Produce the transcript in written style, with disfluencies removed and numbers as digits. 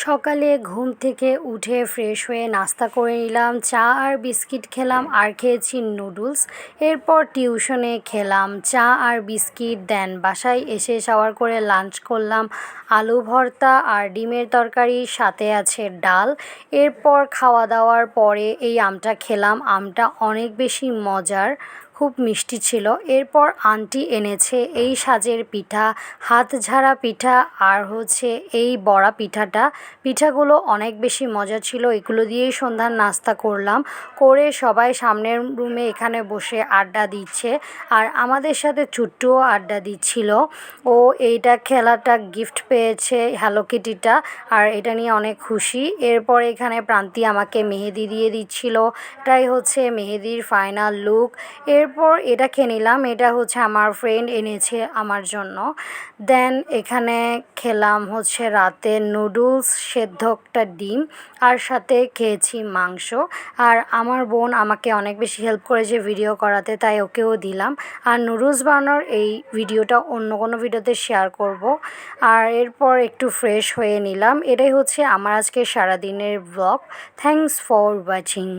সকালে ঘুম থেকে উঠে ফ্রেশ হয়ে নাস্তা করে নিলাম, চা আর বিস্কিট খেলাম আর খেয়েছি নুডলস। এরপর টিউশনে খেলাম চা আর বিস্কিট, দেন বাসায় এসে শাওয়ার করে লাঞ্চ করলাম আলু ভর্তা আর ডিমের তরকারি, সাথে আছে ডাল। এরপর খাওয়া দাওয়ার পরে এই আমটা খেলাম, আমটা অনেক বেশি মজার, খুব মিষ্টি ছিল। এরপর আন্টি এনেছে এই সাজের পিঠা, হাত ঝাড়া পিঠা আর এই বড়া পিঠাগুলো অনেক বেশি মজা ছিল। এগুলো দিয়েই সন্ধ্যার নাস্তা করলাম, করে সবাই সামনের রুমে এখানে বসে আড্ডা দিচ্ছে আর আমাদের সাথে চুট্টুও আড্ডা দিচ্ছিল। ও এইটা খেলাটা গিফট পেয়েছে, হ্যালো কিটিটা, আর এটা নিয়ে অনেক খুশি। এরপর এখানে প্রান্তি আমাকে মেহেদি দিয়ে দিচ্ছিল, এটাই মেহেদির ফাইনাল লুক। এরপর এটা খেয়ে নিলাম, এটা আমার ফ্রেন্ড এনেছে আমার জন্য। দেন এখানে খেলাম রাতে নুডলস, সেদ্ধ একটা ডিম আর সাথে খেয়েছি মাংস। আর আমার বোন আমাকে অনেক বেশি হেল্প করেছে ভিডিও করাতে, তাই ওকেও দিলাম। আর নুডলস বানানোর এই ভিডিওটা অন্য কোনো ভিডিওতে শেয়ার করব। আর এরপর একটু ফ্রেশ হয়ে নিলাম। এটাই আমার আজকে সারাদিনের ব্লগ। Thanks for watching.